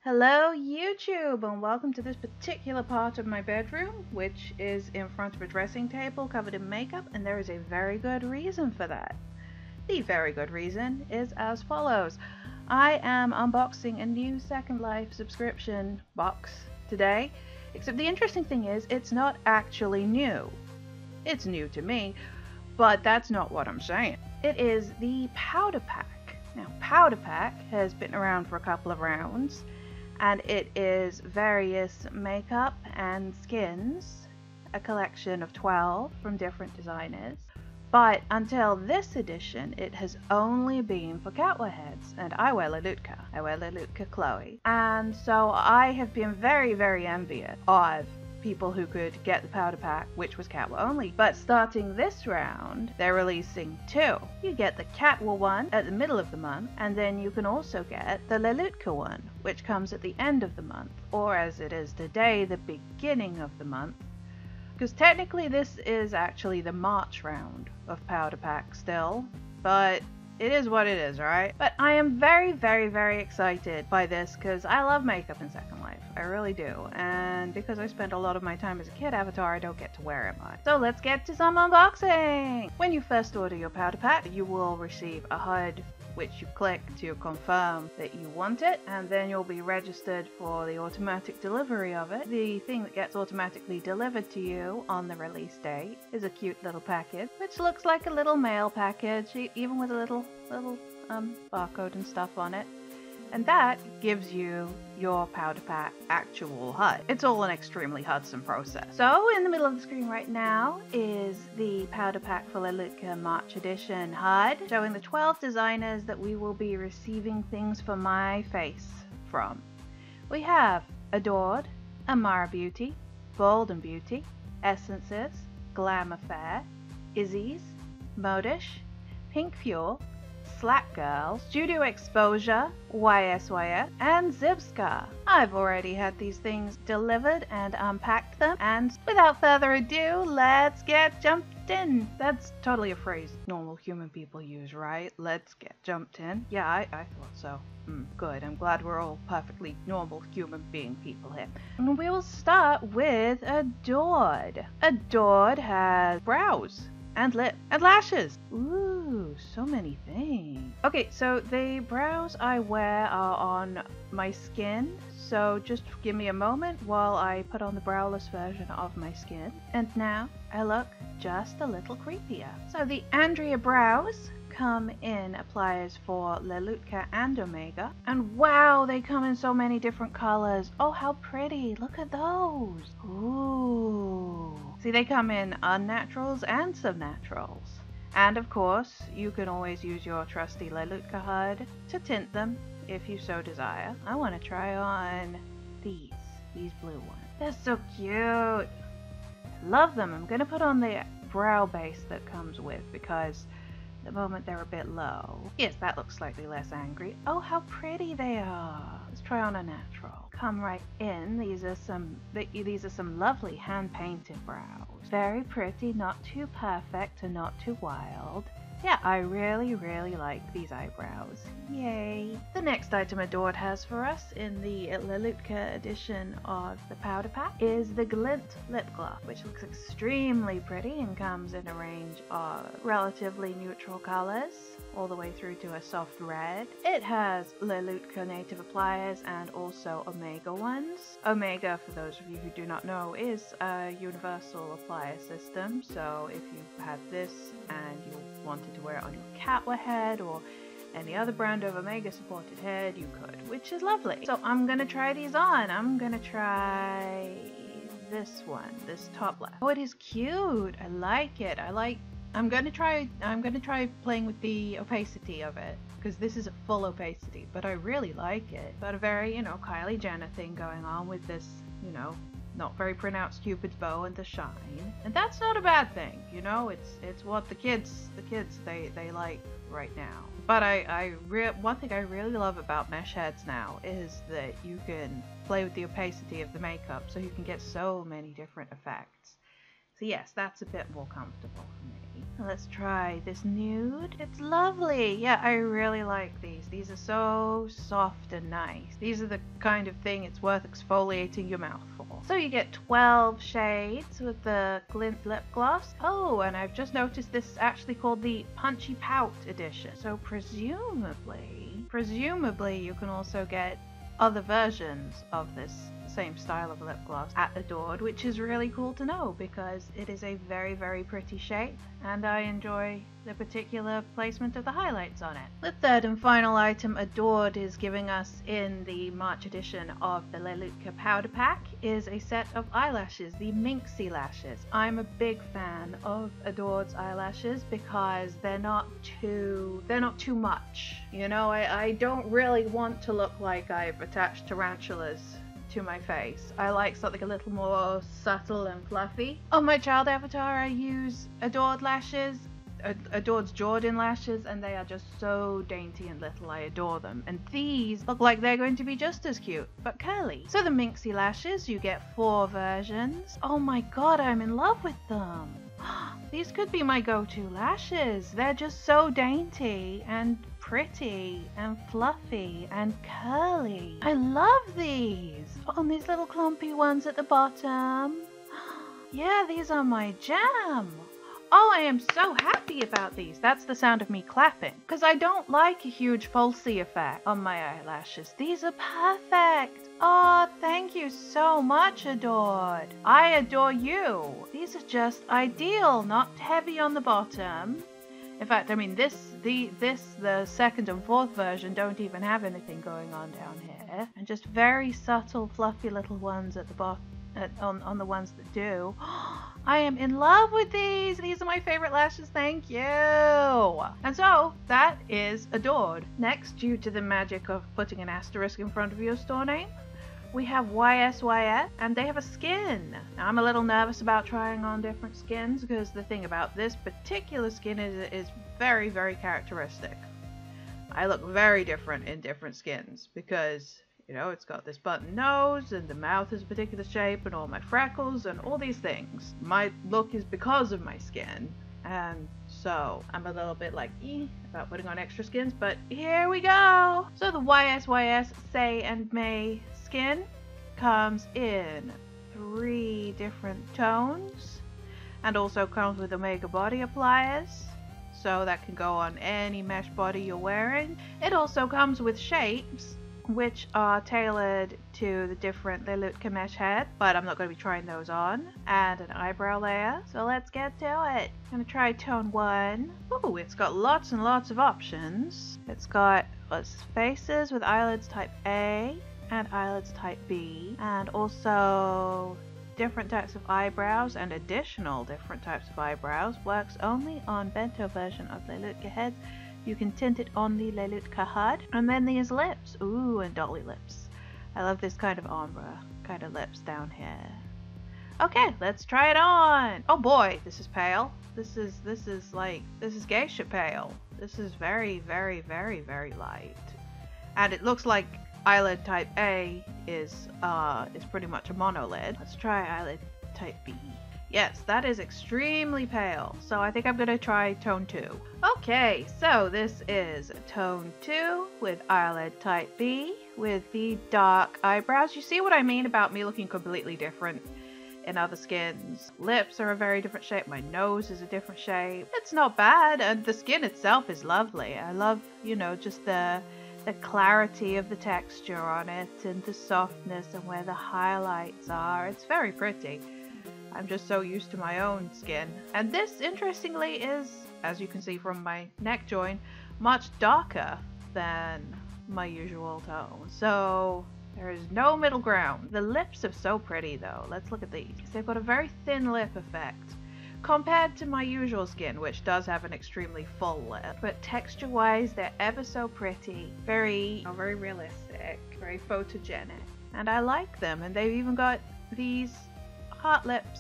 Hello YouTube, and welcome to this particular part of my bedroom, which is in front of a dressing table covered in makeup, and there is a very good reason for that. The very good reason is as follows. I am unboxing a new Second Life subscription box today, except the interesting thing is it's not actually new. It's new to me, but that's not what I'm saying. It is the Powder Pack. Now, Powder Pack has been around for a couple of rounds, and it is various makeup and skins, a collection of 12 from different designers. But until this edition, it has only been for cat heads, and I wear Lelutka. I wear Lelutka Chloe. And so I have been very envious of people who could get the Powder Pack, which was Catwa only. But starting this round, they're releasing two. You get the Catwa one at the middle of the month, and then you can also get the Lelutka one, which comes at the end of the month, or as it is today, the beginning of the month. Because technically this is actually the March round of Powder Pack still, but it is what it is, right? But I am very excited by this because I love makeup in Second Life. I really do. And because I spent a lot of my time as a kid avatar, I don't get to wear it much. So let's get to some unboxing! When you first order your Powder Pack, you will receive a HUD which you click to confirm that you want it, and then you'll be registered for the automatic delivery of it. The thing that gets automatically delivered to you on the release date is a cute little package, which looks like a little mail package, even with a little barcode and stuff on it. And that gives you your Powder Pack actual HUD. It's all an extremely Hudson process. So in the middle of the screen right now is the Powder Pack for Lelutka March Edition HUD, showing the 12 designers that we will be receiving things for my face from. We have Adored, Amara Beauty, Golden Beauty, Essences, Glamour Fair, Izzie's, Modish, Pink Fuel, Slat Girl, Studio Exposure, YSYS, and Zipski. I've already had these things delivered and unpacked them, and without further ado, let's get jumped in. That's totally a phrase normal human people use, right? Let's get jumped in. Yeah, I thought so. Good, I'm glad we're all perfectly normal human being people here. And we will start with Adored. Adored has brows and lip and lashes. Ooh, so many things. Okay, so the brows I wear are on my skin, so just give me a moment while I put on the browless version of my skin. And now I look just a little creepier. So the Andrea brows come in appliers for Lelutka and Omega, and wow, they come in so many different colors. Oh, how pretty, look at those. Ooh, see, they come in unnaturals and subnaturals, and of course you can always use your trusty Lelutka HUD to tint them if you so desire. I want to try on these blue ones. They're so cute, love them. I'm gonna put on the brow base that comes with, because at the moment they're a bit low. Yes, that looks slightly less angry. Oh, how pretty they are. Let's try on a natural. Come right in. These are some lovely hand-painted brows. Very pretty, not too perfect and not too wild. Yeah, I really like these eyebrows. Yay! The next item Adored has for us in the Lelutka edition of the Powder Pack is the Glint Lip Gloss, which looks extremely pretty and comes in a range of relatively neutral colors, all the way through to a soft red. It has Lelutka native appliers and also Omega ones. Omega, for those of you who do not know, is a universal applier system, so if you had this and you wanted to wear it on your Catwa head or any other brand of Omega supported head, you could, which is lovely. So I'm gonna try these on. I'm gonna try this one, this top left. Oh, it is cute. I like it. I'm gonna try playing with the opacity of it, because this is a full opacity, but I really like it. Got a very, Kylie Jenner thing going on with this, not very pronounced Cupid's bow and the shine, and that's not a bad thing. It's what the kids they like right now. But one thing I really love about mesh heads now is that you can play with the opacity of the makeup, so you can get so many different effects. So yes, that's a bit more comfortable for me. Let's try this nude. It's lovely. Yeah, I really like these. These are so soft and nice. These are the kind of thing it's worth exfoliating your mouth for. So you get 12 shades with the Glint lip gloss. Oh, and I've just noticed this is actually called the Punchy Pout edition. So presumably you can also get other versions of this same style of lip gloss at Adored, which is really cool to know because it is a very, very pretty shade and I enjoy the particular placement of the highlights on it. The third and final item Adored is giving us in the March edition of the Lelutka Powder Pack is a set of eyelashes, the Minxie lashes. I'm a big fan of Adored's eyelashes because they're not too much. You know, I don't really want to look like I've attached tarantulas to my face. I like something a little more subtle and fluffy. On my child avatar I use Adored lashes, Adored's Jordan lashes, and they are just so dainty and little. I adore them. And these look like they're going to be just as cute, but curly. So the Minxie lashes, you get 4 versions. Oh my god, I'm in love with them. These could be my go-to lashes. They're just so dainty and pretty and fluffy and curly. I love these. Put on these little clumpy ones at the bottom. Yeah, these are my jam. Oh, I am so happy about these. That's the sound of me clapping. Because I don't like a huge falsie effect on my eyelashes. These are perfect. Oh, thank you so much, Adored. I adore you. These are just ideal, not heavy on the bottom. In fact, I mean, the second and fourth version don't even have anything going on down here. And just very subtle, fluffy little ones at the bottom. On the ones that do. I am in love with these. These are my favorite lashes. Thank you. And so that is Adored. Next, due to the magic of putting an asterisk in front of your store name, we have YSYS, and they have a skin. Now, I'm a little nervous about trying on different skins because the thing about this particular skin is very, very characteristic. I look very different in different skins because, you know, it's got this button nose and the mouth is a particular shape and all my freckles and all these things. My look is because of my skin. And so I'm a little bit like about putting on extra skins, but here we go. So the YSYS Say and May skin comes in 3 different tones and also comes with Omega body appliers. So that can go on any mesh body you're wearing. It also comes with shapes which are tailored to the different Lelutka mesh head, but I'm not going to be trying those on, and an eyebrow layer. So let's get to it. I'm going to try tone 1. Ooh, it's got lots and lots of options. It's got faces with eyelids type A and eyelids type B, and also different types of eyebrows and additional different types of eyebrows. Works only on bento version of Lelutka heads. You can tint it on the Lelutka HUD. And then these lips. Ooh, and dolly lips. I love this kind of ombre kind of lips down here. Okay, let's try it on. Oh boy, this is pale. This is geisha pale. This is very, very, very, very light. And it looks like eyelid type A is pretty much a monolid. Let's try eyelid type B. Yes, that is extremely pale, so I think I'm going to try tone 2. Okay, so this is tone 2 with eyelid type B with the dark eyebrows. You see what I mean about me looking completely different in other skins. Lips are a very different shape, my nose is a different shape. It's not bad, and the skin itself is lovely. I love, you know, just the clarity of the texture on it and the softness and where the highlights are. It's very pretty. I'm just so used to my own skin. And this, interestingly, is, as you can see from my neck join, much darker than my usual tone. So there is no middle ground. The lips are so pretty though. Let's look at these. They've got a very thin lip effect compared to my usual skin, which does have an extremely full lip. But texture-wise, they're ever so pretty. Very realistic, very photogenic. And I like them. And they've even got these heart lips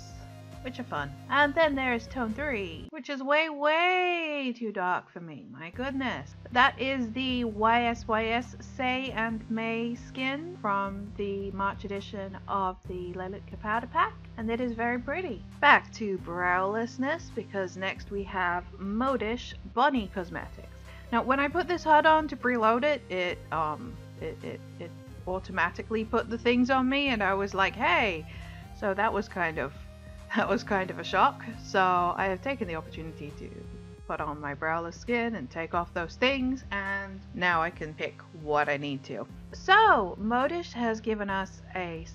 which are fun. And then there's tone 3, which is way too dark for me. My goodness. That is the YSYS Say and May skin from the March edition of the Lelutka Powder Pack, and it is very pretty. Back to browlessness, because next we have Modish Bonnie Cosmetics. Now, when I put this HUD on to preload it, it automatically put the things on me, and I was like, hey. So that was kind of a shock. So I have taken the opportunity to put on my browless skin and take off those things, and now I can pick what I need to. So Modish has given us a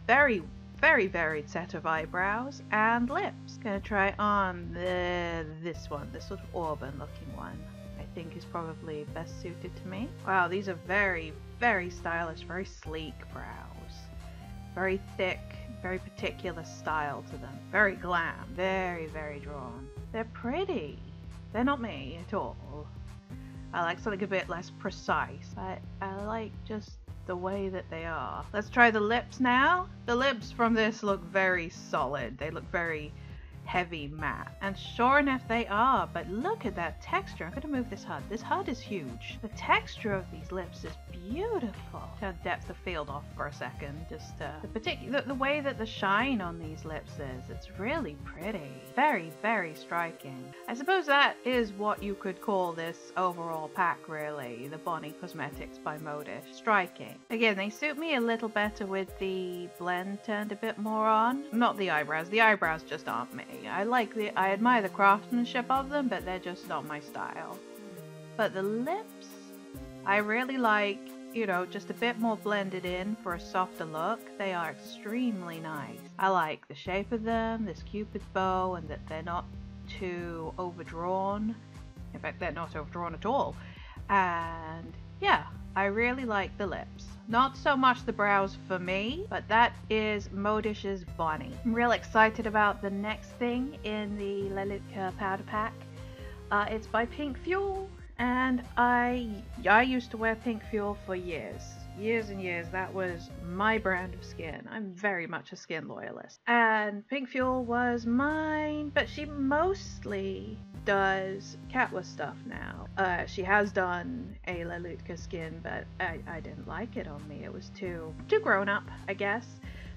very varied set of eyebrows and lips. Gonna try on this one, this sort of auburn looking one. I think is probably best suited to me. Wow, these are very stylish, very sleek brows. Very thick, very particular style to them. Very glam, very drawn. They're pretty. They're not me at all. I like something a bit less precise, but I like just the way that they are. Let's try the lips now. The lips from this look very solid. They look very heavy matte, and sure enough they are, but look at that texture. I'm going to move this HUD. This HUD is huge. The texture of these lips is beautiful. Turn depth of field off for a second. Just the way that the shine on these lips is, it's really pretty. Very striking. I suppose that is what you could call this overall pack, really. The Bonnie Cosmetics by Modish. Striking. Again, they suit me a little better with the blend turned a bit more on. Not the eyebrows. The eyebrows just aren't me. I admire the craftsmanship of them, but they're just not my style. But the lips, I really like, you know, just a bit more blended in for a softer look. They are extremely nice. I like the shape of them, this cupid's bow, and that they're not too overdrawn. In fact, they're not overdrawn at all. And yeah, I really like the lips. Not so much the brows for me, but that is Modish's Bonnie. I'm real excited about the next thing in the Lelutka Powder Pack. It's by Pink Fuel, and I used to wear Pink Fuel for years and years. That was my brand of skin. I'm very much a skin loyalist, and Pink Fuel was mine, but she mostly does Catwa stuff now. She has done a Lelutka skin, but I didn't like it on me. It was too grown up, I guess.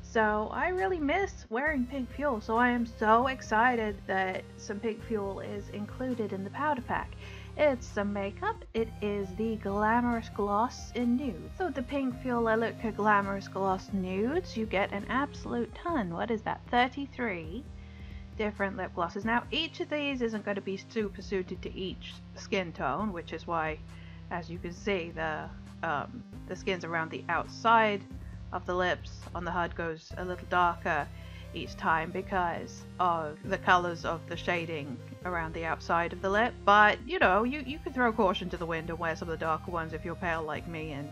So I really miss wearing Pink Fuel, so I am so excited that some Pink Fuel is included in the powder pack. It's some makeup. It is the Glamorous Gloss in Nude. So the Pink Fuel Lelutka Glamorous Gloss Nudes, you get an absolute ton. What is that? 33 different lip glosses. Now, each of these isn't going to be super suited to each skin tone, which is why, as you can see, the skins around the outside of the lips on the HUD goes a little darker each time because of the colors of the shading around the outside of the lip. But you know, you can throw caution to the wind and wear some of the darker ones if you're pale like me, and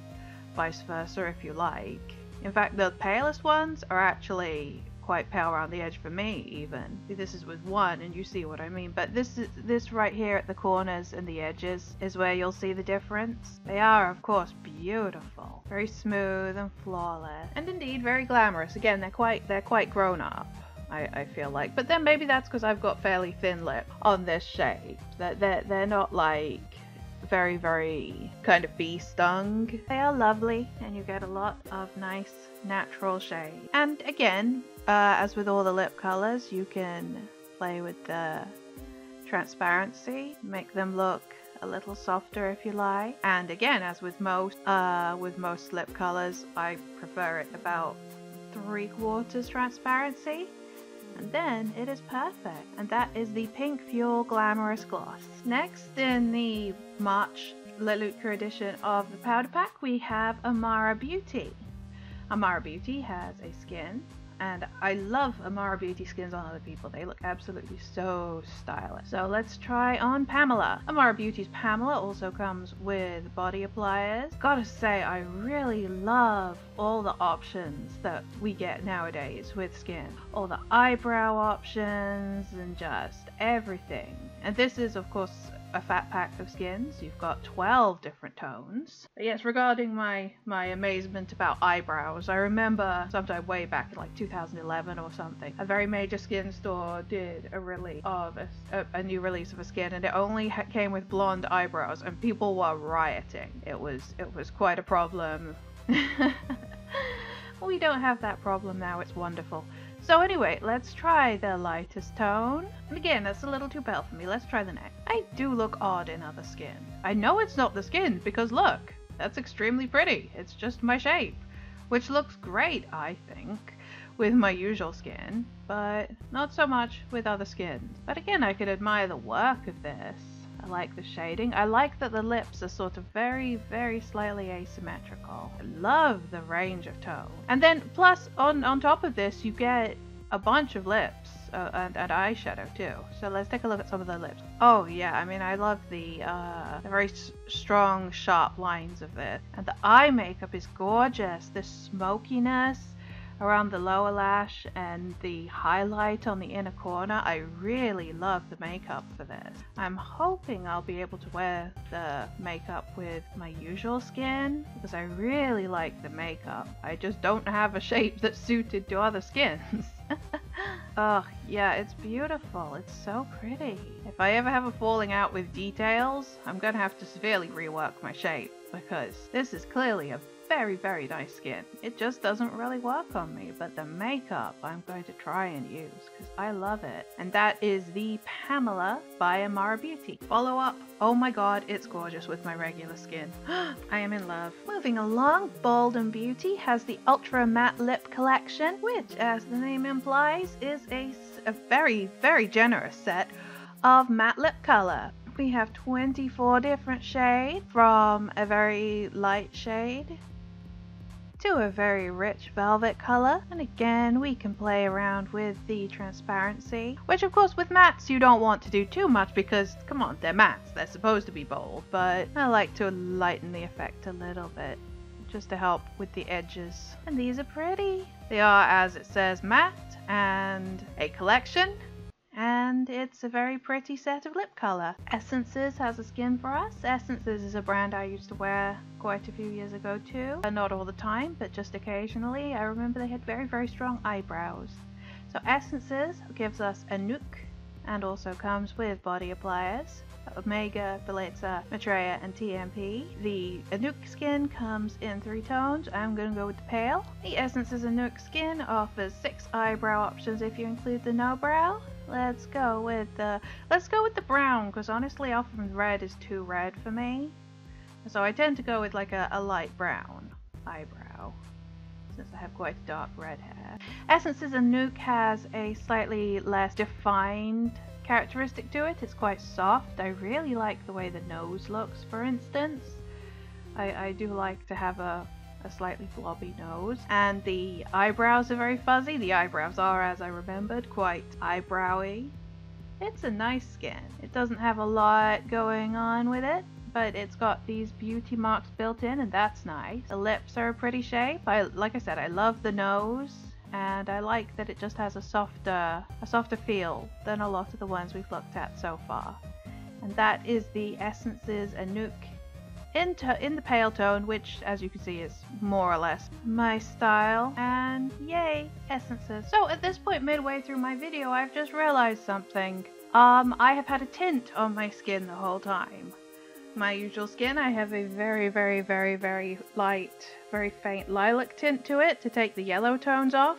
vice versa if you like. In fact, the palest ones are actually quite pale around the edge for me even. This is with one and you see what I mean, but this right here at the corners and the edges is where you'll see the difference. They are of course beautiful, very smooth and flawless, and indeed very glamorous. Again, they're quite grown up, I feel like, but then maybe that's because I've got fairly thin lip on this shade. They're not like very kind of bee stung. They are lovely and you get a lot of nice natural shade. And again, as with all the lip colors, you can play with the transparency, make them look a little softer if you like. And again, as with most lip colors, I prefer it about 3/4 transparency, and then it is perfect. And that is the Pink Fuel Glamorous Gloss. Next in the March Lelutka edition of the powder pack, we have Amara Beauty. Amara Beauty has a skin, and I love Amara Beauty skins on other people. They look absolutely so stylish. So let's try on Pamela. Amara Beauty's Pamela also comes with body appliers. Gotta say, I really love all the options that we get nowadays with skin. All the eyebrow options and just everything. And this is of course a fat pack of skins. You've got 12 different tones. But yes, regarding my amazement about eyebrows, I remember sometime way back in like 2011 or something, a very major skin store did a release of a new release of a skin, and it only came with blonde eyebrows, and people were rioting. It was quite a problem. We don't have that problem now. It's wonderful. So anyway, let's try the lightest tone. And again, that's a little too pale for me. Let's try the next. I do look odd in other skin. I know it's not the skin because look, that's extremely pretty. It's just my shape, which looks great, I think, with my usual skin, but not so much with other skins. But again, I could admire the work of this. I like the shading. I like that the lips are sort of very, very slightly asymmetrical. I love the range of tone. And then plus on top of this, you get a bunch of lips and eyeshadow too. So let's take a look at some of the lips. Oh yeah, I mean, I love the very strong, sharp lines of this. And the eye makeup is gorgeous. The smokiness around the lower lash and the highlight on the inner corner. I really love the makeup for this. I'm hoping I'll be able to wear the makeup with my usual skin because I really like the makeup. I just don't have a shape that's suited to other skins. Oh yeah, it's beautiful. It's so pretty. If I ever have a falling out with details, I'm gonna have to severely rework my shape because this is clearly a very, very nice skin. It just doesn't really work on me, but the makeup I'm going to try and use because I love it. And that is the Pamela by Amara Beauty. Follow up. Oh my god, it's gorgeous with my regular skin. I am in love. Moving along, Bold and Beauty has the Ultra Matte Lip Collection, which, as the name implies, is a very, very generous set of matte lip color. We have 24 different shades, from a very light shade to a very rich velvet color. And again, we can play around with the transparency, which of course with mattes you don't want to do too much because, come on, they're mattes, they're supposed to be bold, but I like to lighten the effect a little bit just to help with the edges. And these are pretty. They are, as it says, matte and a collection. And it's a very pretty set of lip color. Essences has a skin for us. Essences is a brand I used to wear quite a few years ago too. Not all the time, but just occasionally. I remember they had very, very strong eyebrows. So Essences gives us a Nook and also comes with body appliers. Omega, Beleza, Maitreya, and TMP. The Anouk skin comes in 3 tones. I'm going to go with the pale. The Essences Anouk skin offers 6 eyebrow options if you include the no brow. Let's go with the brown because honestly often red is too red for me. So I tend to go with like a light brown eyebrow since I have quite dark red hair. Essences Anouk has a slightly less defined characteristic to it. It's quite soft. I really like the way the nose looks, for instance. I do like to have a slightly blobby nose. And the eyebrows are very fuzzy. The eyebrows are, as I remembered, quite eyebrowy. It's a nice skin. It doesn't have a lot going on with it, but it's got these beauty marks built in, and that's nice. The lips are a pretty shape. Like I said, I love the nose. And I like that it just has a softer feel than a lot of the ones we've looked at so far. And that is the Essences Anouk in the pale tone, which as you can see is more or less my style. And yay, Essences. So at this point midway through my video, I've just realized something. I have had a tint on my skin the whole time. My usual skin, I have a very, very, very, very light, very faint lilac tint to it to take the yellow tones off.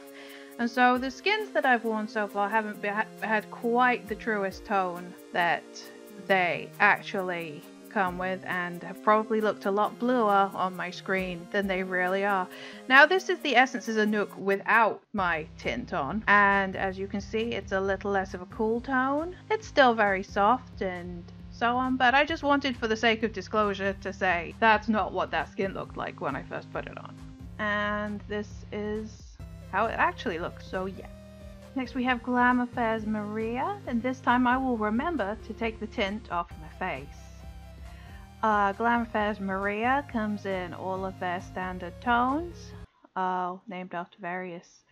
And so the skins that I've worn so far haven't had quite the truest tone that they actually come with, and have probably looked a lot bluer on my screen than they really are. Now this is the Essences Anouk without my tint on, and as you can see it's a little less of a cool tone. It's still very soft and so on, but I just wanted, for the sake of disclosure, to say that's not what that skin looked like when I first put it on. And this is how it actually looks, so yeah. Next we have Glamour Fez Maria, and this time I will remember to take the tint off my face. Glamour Fez Maria comes in all of their standard tones, named after various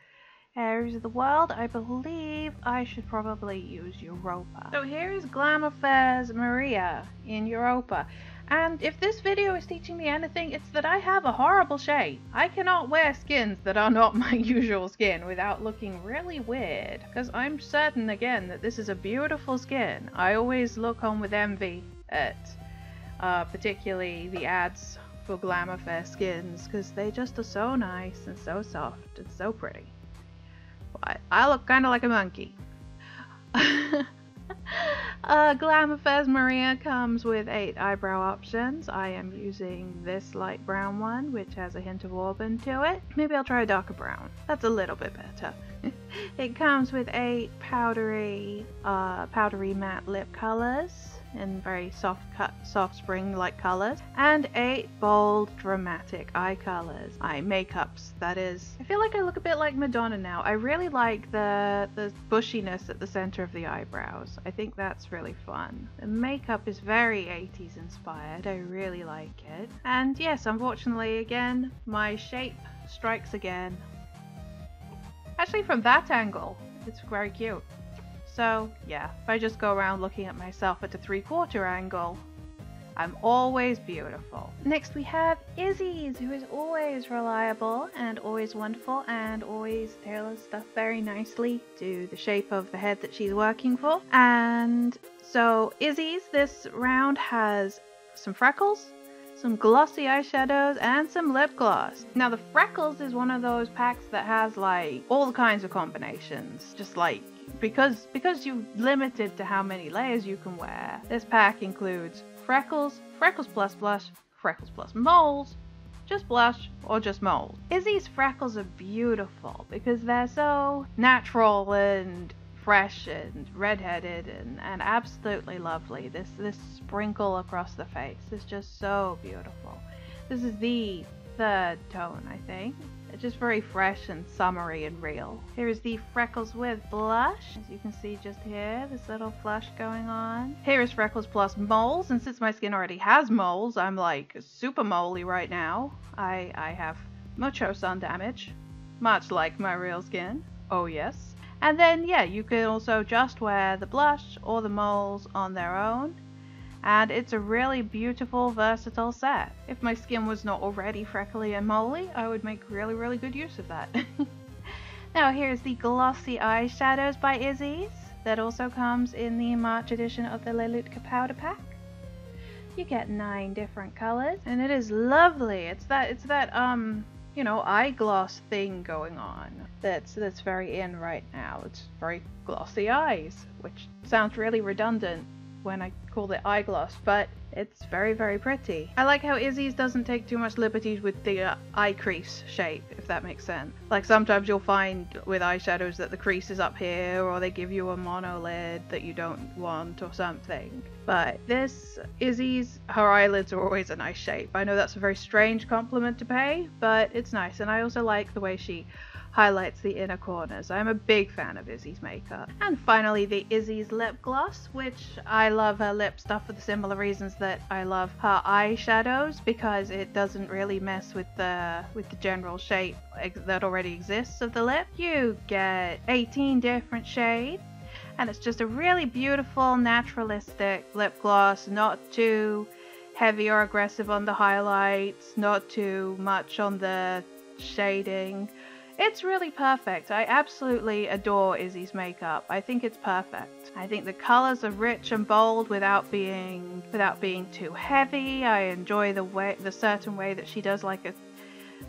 areas of the world, I believe I should probably use Europa. So here is Glamour Fez Maria in Europa. And if this video is teaching me anything, it's that I have a horrible shade. I cannot wear skins that are not my usual skin without looking really weird. Because I'm certain, again, that this is a beautiful skin. I always look on with envy at particularly the ads for Glamour Fez skins, because they just are so nice and so soft and so pretty. But I look kind of like a monkey. Glamour Fez Maria comes with 8 eyebrow options. I am using this light brown one, which has a hint of auburn to it. Maybe I'll try a darker brown. That's a little bit better. It comes with 8 powdery matte lip colors in very soft spring-like colors, and 8 bold, dramatic eye colors. Eye makeups, that is. I feel like I look a bit like Madonna now. I really like the bushiness at the center of the eyebrows. I think that's really fun. The makeup is very 80s inspired. I really like it. And yes, unfortunately, again, my shape strikes again. Actually, from that angle, it's very cute. So yeah, if I just go around looking at myself at a 3/4 angle, I'm always beautiful. Next we have Izzie, who is always reliable and always wonderful and always tailors stuff very nicely to the shape of the head that she's working for. And so Izzie's this round has some freckles, some glossy eyeshadows, and some lip gloss. Now the freckles is one of those packs that has like all kinds of combinations, just like because you're limited to how many layers you can wear. This pack includes freckles, freckles plus blush, freckles plus moles, just blush, or just moles. Izzie's freckles are beautiful because they're so natural and fresh and redheaded and absolutely lovely. This sprinkle across the face is just so beautiful. This is the 3rd tone, I think. It's just very fresh and summery and real. Here is the freckles with blush. As you can see just here, this little flush going on. Here is freckles plus moles, and since my skin already has moles, I'm like super moley right now. I have mucho sun damage, much like my real skin. Oh yes. And then yeah, you can also just wear the blush or the moles on their own. And it's a really beautiful, versatile set. If my skin was not already freckly and moly, I would make really good use of that. Now here's the glossy eyeshadows by Izzie's. That also comes in the March edition of the Lelutka Powder Pack. You get 9 different colors, and it is lovely. It's that you know, eye gloss thing going on that's very in right now. It's very glossy eyes, which sounds really redundant when I call it eye gloss, but it's very pretty. I like how Izzie's doesn't take too much liberties with the eye crease shape, if that makes sense. Like sometimes you'll find with eyeshadows that the crease is up here, or they give you a monolid that you don't want or something. But this Izzie's, her eyelids are always a nice shape. I know that's a very strange compliment to pay, but it's nice. And I also like the way she highlights the inner corners. I'm a big fan of Izzie's makeup. And finally the Izzie's lip gloss, which I love her lip stuff for the similar reasons that I love her eyeshadows, because it doesn't really mess with the general shape that already exists of the lip. You get 18 different shades, and it's just a really beautiful naturalistic lip gloss, not too heavy or aggressive on the highlights, not too much on the shading. It's really perfect. I absolutely adore Izzie's makeup. I think it's perfect. I think the colors are rich and bold without being too heavy. I enjoy the certain way that she does, like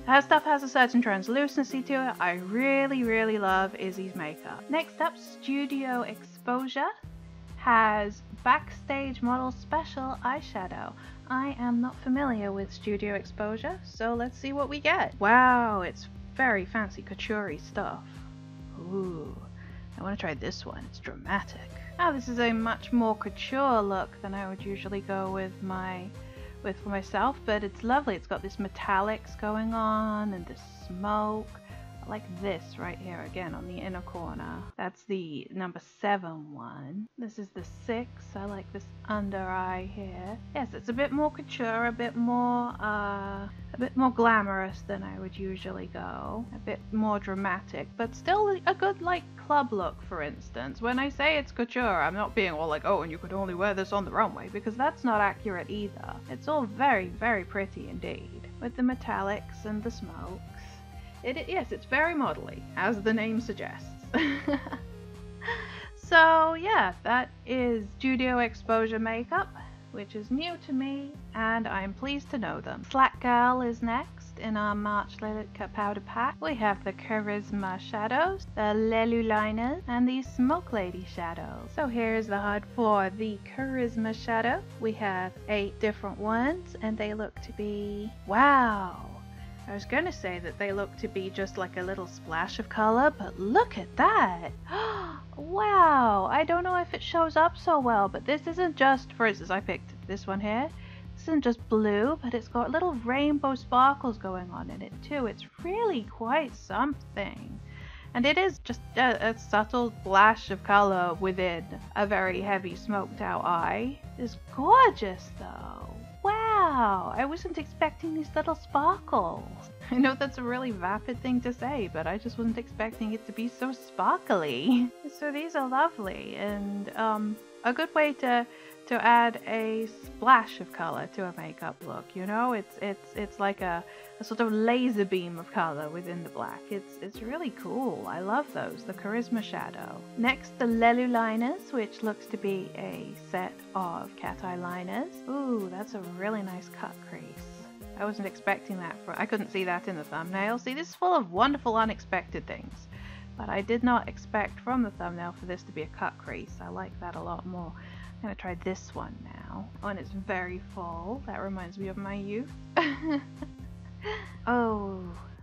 her stuff has a certain translucency to it. I really love Izzie's makeup. Next up, Studio Exposure has Backstage Model Special Eyeshadow. I am not familiar with Studio Exposure, so let's see what we get. Wow, it's very fancy couture stuff. Ooh, I want to try this one. It's dramatic. Now this is a much more couture look than I would usually go with for myself, but it's lovely. It's got this metallics going on and this smoke. I like this right here again on the inner corner. That's the number 7 one. This is the 6. I like this under eye here. Yes, it's a bit more couture, a bit more glamorous than I would usually go. A bit more dramatic, but still a good like club look, for instance. When I say it's couture, I'm not being all like, oh, and you could only wear this on the runway, because that's not accurate either. It's all very, very pretty indeed, with the metallics and the smokes. Yes, it's very modelly, as the name suggests. So yeah, that is Studio Exposure makeup, which is new to me, and I'm pleased to know them. Slat Girl is next in our March Lelutka Powder Pack. We have the Charisma shadows, the Lelu liners, and the Smoke Lady shadows. So here's the HUD for the Charisma shadow. We have 8 different ones, and they look to be... wow! I was going to say that they look to be just like a little splash of color, but look at that! Wow! I don't know if it shows up so well, but this isn't just, for instance, I picked this one here. This isn't just blue, but it's got little rainbow sparkles going on in it too. It's really quite something. And it is just a subtle splash of color within a very heavy smoked out eye. It's gorgeous though. Wow, I wasn't expecting these little sparkles. I know that's a really vapid thing to say, but I just wasn't expecting it to be so sparkly. So these are lovely, and a good way to add a splash of color to a makeup look. You know, it's like a sort of laser beam of color within the black. It's really cool. I love those. The Charisma shadow. Next, the Lelu liners, which looks to be a set of cat eye liners. Ooh, that's a really nice cut crease. I wasn't expecting that. I couldn't see that in the thumbnail. See, this is full of wonderful unexpected things. But I did not expect from the thumbnail for this to be a cut crease. I like that a lot more. I'm going to try this one now. Oh, and it's very full. That reminds me of my youth. Oh,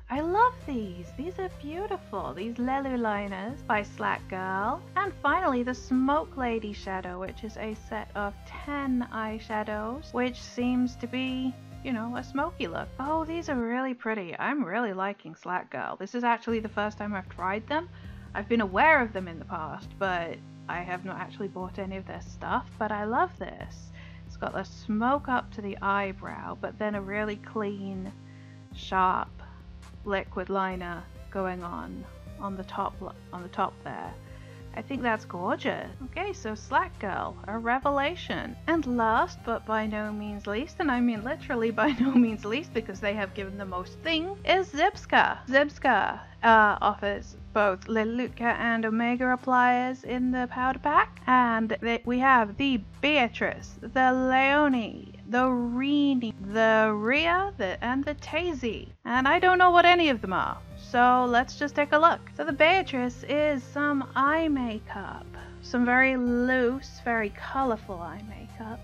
I love these. These are beautiful. These Lelu liners by Slat Girl. And finally, the Smoke Lady shadow, which is a set of 10 eyeshadows, which seems to be, you know, a smoky look. Oh, these are really pretty. I'm really liking Slat Girl. This is actually the first time I've tried them. I've been aware of them in the past, but I have not actually bought any of their stuff. But I love this. It's got the smoke up to the eyebrow, but then a really clean, sharp liquid liner going on the top there. I think that's gorgeous. Okay, so Slat Girl, a revelation. And last but by no means least, and I mean literally by no means least because they have given the most thing, is Zipski. Zipski offers both Lelutka and Omega appliers in the powder pack, and we have the Beatrice, the Leonie, the Rini, the Rhea, and the Tazy, and I don't know what any of them are, so let's just take a look. So the Beatrice is some eye makeup, some very loose, very colorful eye makeup.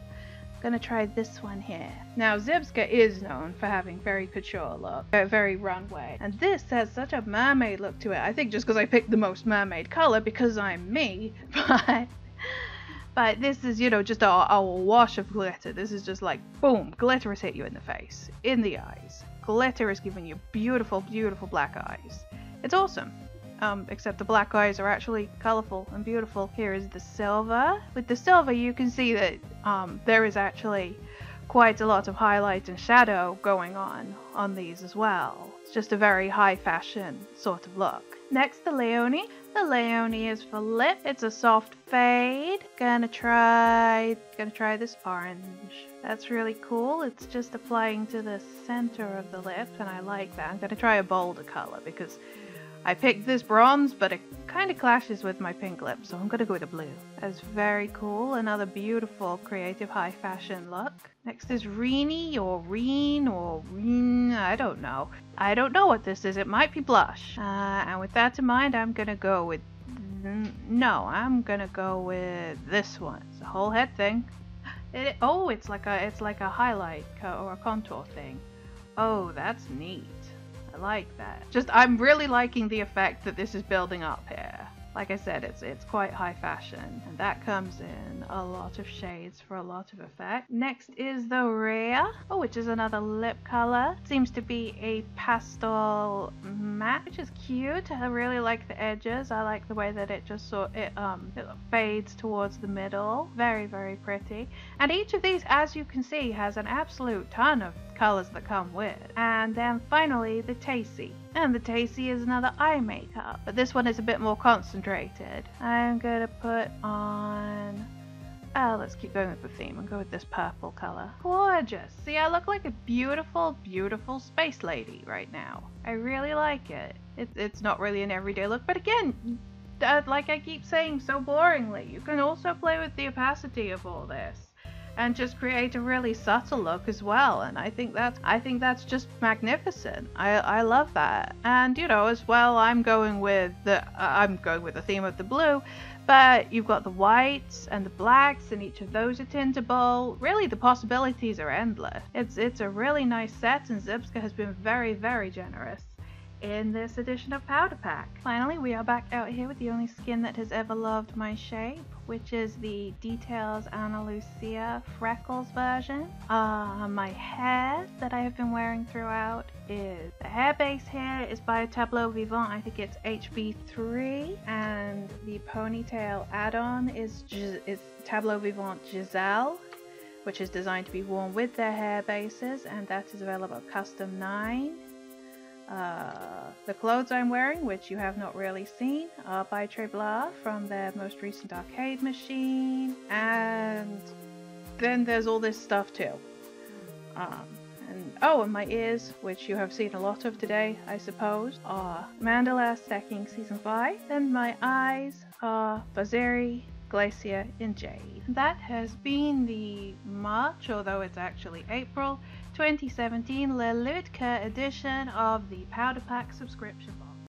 Gonna try this one here. Now Zipski is known for having very couture look, very runway, and this has such a mermaid look to it. I think just because I picked the most mermaid color because I'm me, but this is, you know, just a wash of glitter. This is just like boom, glitter has hit you in the face, in the eyes. Glitter is giving you beautiful, beautiful black eyes. It's awesome. Except the black eyes are actually colorful and beautiful. Here is the silver. With the silver you can see that there is actually quite a lot of highlight and shadow going on these as well. It's just a very high fashion sort of look. Next, the Leonie. The Leonie is for lip. It's a soft fade. Gonna try this orange. That's really cool. It's just applying to the center of the lip, and I like that. I'm gonna try a bolder color because I picked this bronze, but it kind of clashes with my pink lip, so I'm gonna go with a blue. That's very cool. Another beautiful, creative, high fashion look. Next is Rini, or Reen, or Reen, I don't know. I don't know what this is. It might be blush. And with that in mind, I'm gonna go with, I'm gonna go with this one. It's a whole head thing. It's like a highlight or a contour thing. Oh, that's neat. I like that. I'm really liking the effect that this is building up here. like I said, it's quite high fashion, and that comes in a lot of shades for a lot of effect. Next is the Rhea, which is another lip color. Seems to be a pastel matte, which is cute. I really like the edges. I like the way that it just it fades towards the middle. Very, very pretty. And each of these, as you can see, has an absolute ton of colors that come with. And then finally the Tasty. And the Tasty is another eye makeup, but this one is a bit more concentrated. I'm gonna put on, let's keep going with the theme and go with this purple color. Gorgeous. See, I look like a beautiful, beautiful space lady right now. I really like it. It's not really an everyday look, but again, like I keep saying so boringly, you can also play with the opacity of all this and just create a really subtle look as well, and I think that's just magnificent. I love that. And you know, as well, I'm going with the theme of the blue, but you've got the whites and the blacks, and each of those are tintable. Really, the possibilities are endless. It's a really nice set, and Zipski has been very, very generous in this edition of Powder Pack. Finally, we are back out here with the only skin that has ever loved my shape, which is the Details Ana Lucia Freckles version. My hair that I have been wearing throughout is, the hair base here is by Tableau Vivant, I think it's HB3, and the ponytail add-on is Tableau Vivant Giselle, which is designed to be worn with their hair bases, and that is available at Custom 9. The clothes I'm wearing, which you have not really seen, are by Trebla from their most recent arcade machine, and then there's all this stuff too. And my ears, which you have seen a lot of today, I suppose, are Mandala Stacking Season 5, and my eyes are Vazeri, Glacier, and Jade. That has been the March, although it's actually April, 2017 Lelutka edition of the Powder Pack subscription box.